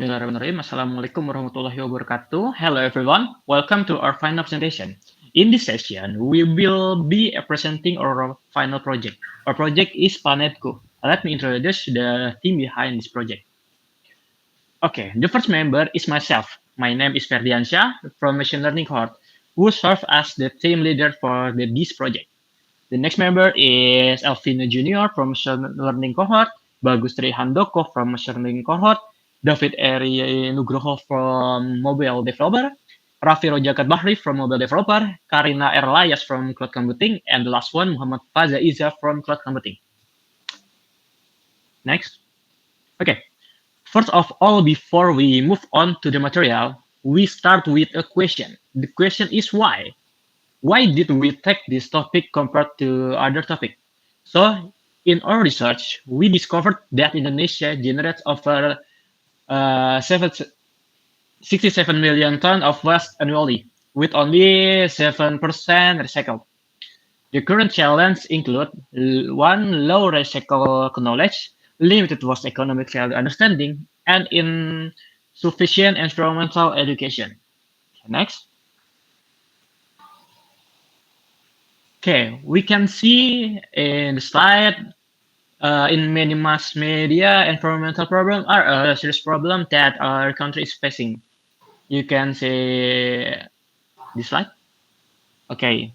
Bismillahirrahmanirrahim. Assalamualaikum warahmatullahi wabarakatuh. Hello everyone. Welcome to our final presentation. In this session, we will be presenting our final project. Our project is Planetku. Let me introduce the team behind this project. Okay, the first member is myself. My name is Ferdiansyah from Machine Learning Cohort, who serve as the team leader for this project. The next member is Elvino Junior from Machine Learning Cohort, Bagus Tri Handoko from Machine Learning Cohort, David Eri Nugroho from Mobile Developer, Raffi Rojakat Bahri from Mobile Developer, Karina Erlayas from Cloud Computing, and the last one, Muhammad Faza Iza from Cloud Computing. Next. Okay. First of all, before we move on to the material, we start with a question. The question is why? Why did we take this topic compared to other topic? So, in our research, we discovered that Indonesia generates over 67 million tons of waste annually, with only 7% recycled. The current challenges include one, low recycle knowledge, limited waste economic value understanding, and insufficient environmental education. Next. Okay, we can see in the slide in many mass media, environmental problems are a serious problem that our country is facing. You can see this slide. Okay,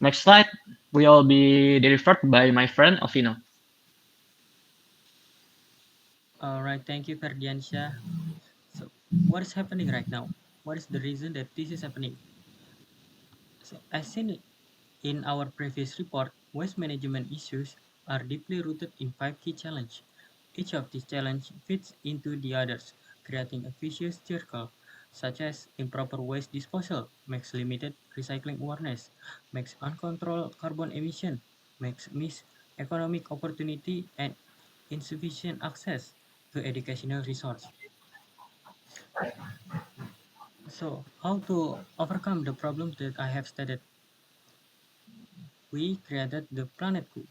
next slide will be delivered by my friend Ovino. All right, thank you, Ferdiansyah. So, what is happening right now? What is the reason that this is happening? So, as seen in our previous report, waste management issues are deeply rooted in five key challenges. Each of these challenges fits into the others, creating a vicious circle, such as improper waste disposal, makes limited recycling awareness, makes uncontrolled carbon emission, makes missed economic opportunity, and insufficient access to educational resource. So, how to overcome the problems that I have stated? We created the PlanetQ.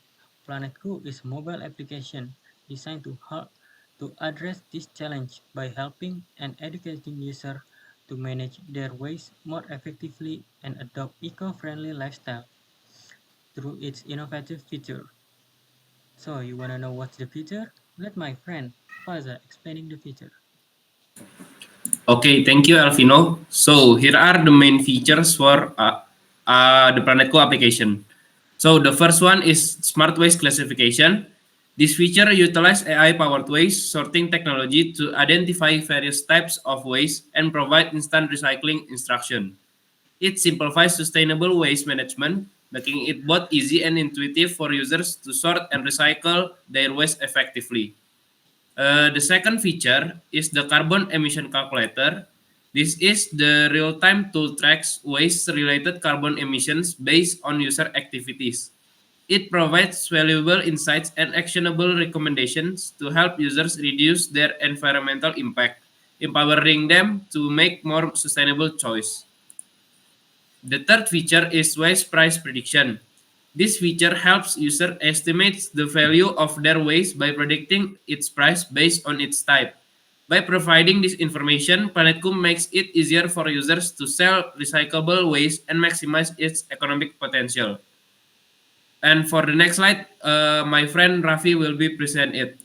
PlanetQ is a mobile application designed to help to address this challenge by helping and educating users to manage their waste more effectively and adopt eco-friendly lifestyle through its innovative feature. So, you wanna know what's the feature? Let my friend Faza explaining the feature. Okay, thank you, Alvino. So here are the main features for the PlanetCo application. So the first one is smart waste classification. This feature utilizes AI-powered waste sorting technology to identify various types of waste and provide instant recycling instruction. It simplifies sustainable waste management, making it both easy and intuitive for users to sort and recycle their waste effectively. The second feature is the carbon emission calculator. This is the real-time tool tracks waste-related carbon emissions based on user activities. It provides valuable insights and actionable recommendations to help users reduce their environmental impact, empowering them to make more sustainable choice. The third feature is waste price prediction. This feature helps user estimate the value of their waste by predicting its price based on its type. By providing this information, Planetcom makes it easier for users to sell recyclable waste and maximize its economic potential. And for the next slide, my friend Rafi will be present it.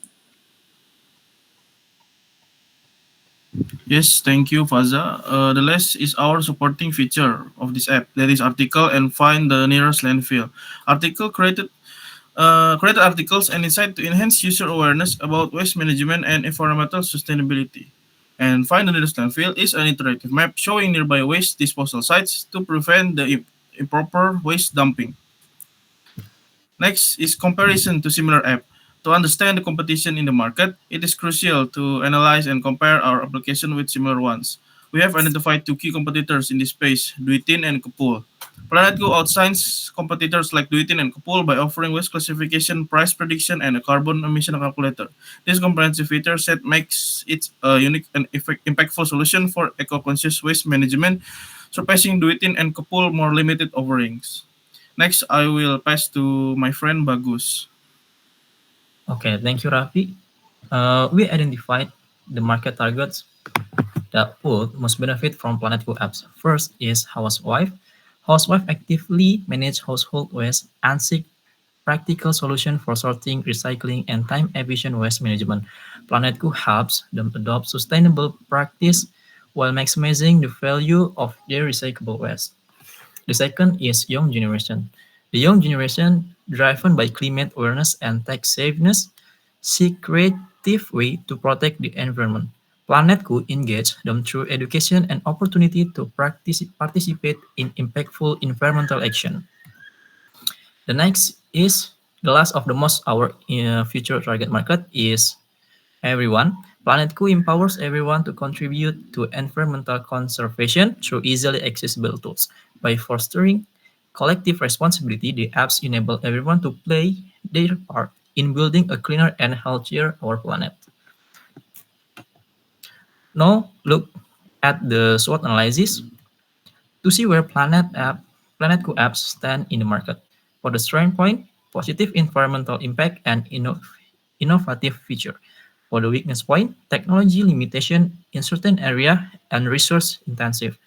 Yes, thank you, Faza. The last is our supporting feature of this app. That is article and find the nearest landfill. Article created articles and insight to enhance user awareness about waste management and environmental sustainability. And find the nearest landfill is an interactive map showing nearby waste disposal sites to prevent the improper waste dumping. Next is comparison to similar app. To understand the competition in the market, it is crucial to analyze and compare our application with similar ones. We have identified two key competitors in this space, Duitin and Kapul. PlanetGo outshines competitors like Duitin and Kapul by offering waste classification, price prediction, and a carbon emission calculator. This comprehensive feature set makes it a unique and impactful solution for eco-conscious waste management, surpassing Duitin and Kapul more limited offerings. Next, I will pass to my friend Bagus. Okay, thank you, Raffi. We identified the market targets that would most benefit from PlanetCo apps. First is housewife. Housewife actively manage household waste and seek practical solution for sorting, recycling, and time-efficient waste management. PlanetCo helps them adopt sustainable practice while maximizing the value of their recyclable waste. The second is young generation. The young generation, driven by climate awareness and tech savviness, seek creative way to protect the environment. Planet could engage them through education and opportunity to participate in impactful environmental action. The next is the last of the most our future target market is everyone. PlanetCo empowers everyone to contribute to environmental conservation through easily accessible tools. By fostering collective responsibility, the apps enable everyone to play their part in building a cleaner and healthier our planet. Now look at the SWOT analysis to see where PlanetCo apps stand in the market. For the strength point, positive environmental impact and innovative feature. For the weakness point, technology limitation in certain area and resource intensive.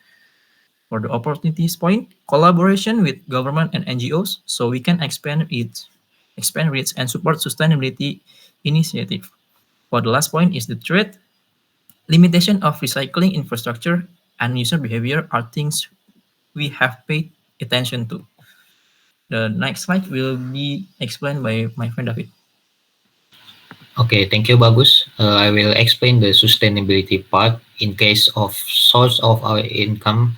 For the opportunities point, collaboration with government and NGOs so we can expand reach and support sustainability initiative. For the last point is the threat, limitation of recycling infrastructure and user behavior are things we have paid attention to. The next slide will be explained by my friend David. Okay, thank you, Bagus. I will explain the sustainability part in case of source of our income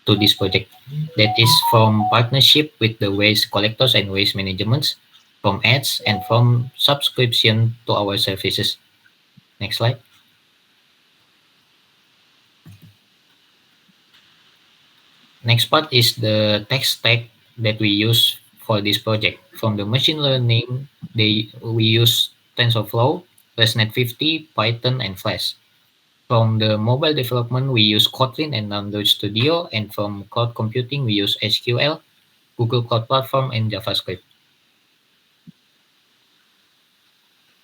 to this project. That is from partnership with the waste collectors and waste management, from ads, and from subscription to our services. Next slide. Next part is the tech stack that we use for this project. From the machine learning, we use TensorFlow, ResNet 50, Python, and Flash. From the mobile development, we use Kotlin and Android Studio, and from cloud computing, we use SQL, Google Cloud Platform, and JavaScript.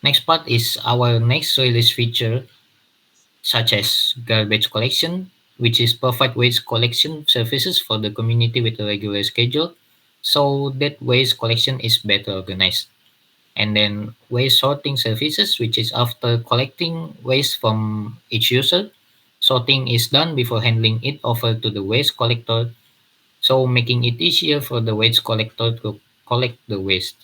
Next part is our next release feature, such as garbage collection, which is provide waste collection services for the community with a regular schedule, so that waste collection is better organized. And then waste sorting services, which is after collecting waste from each user, sorting is done before handing it over to the waste collector, so making it easier for the waste collector to collect the waste.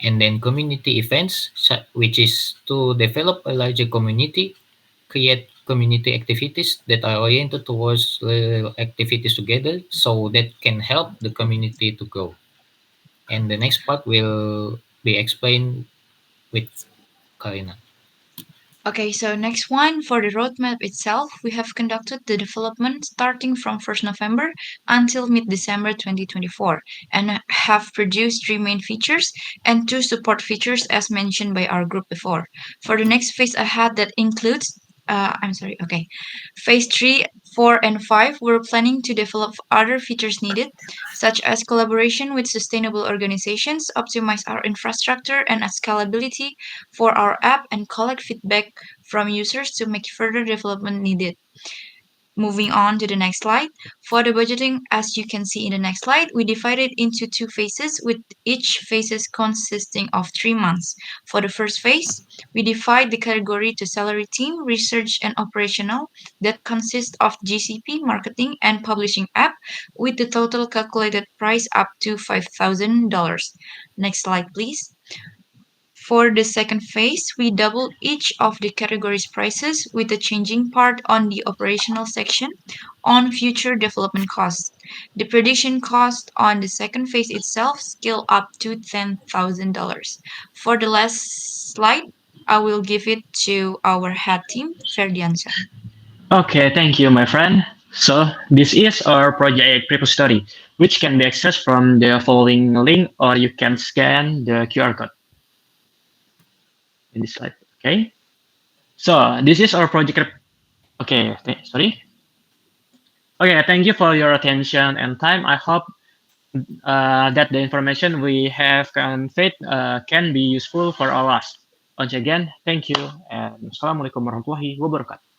And then community events, which is to develop a larger community, create community activities that are oriented towards activities together, so that can help the community to grow. And the next part will be explained with Karina. Okay, so next one, for the roadmap itself, we have conducted the development starting from 1st November until mid-December 2024 and have produced 3 main features and 2 support features as mentioned by our group before. For the next phase ahead that includes Phase 3, 4, and 5, we're planning to develop other features needed, such as collaboration with sustainable organizations, optimize our infrastructure and scalability for our app, and collect feedback from users to make further development needed. Moving on to the next slide. For the budgeting, as you can see in the next slide, we divided into 2 phases, with each phases consisting of 3 months. For the first phase, we divide the category to salary team, research, and operational that consists of GCP, marketing, and publishing app, with the total calculated price up to $5,000. Next slide, please. For the second phase, we double each of the categories' prices with the changing part on the operational section on future development costs. The prediction cost on the second phase itself scale up to $10,000. For the last slide, I will give it to our head team, Ferdiansyah. Okay, thank you, my friend. So this is our project repository, which can be accessed from the following link, or you can scan the QR code in this slide. Okay. So this is our project. Sorry. Okay, thank you for your attention and time. I hope that the information we have conveyed can be useful for all us. Once again, thank you and Assalamualaikum warahmatullahi wabarakatuh.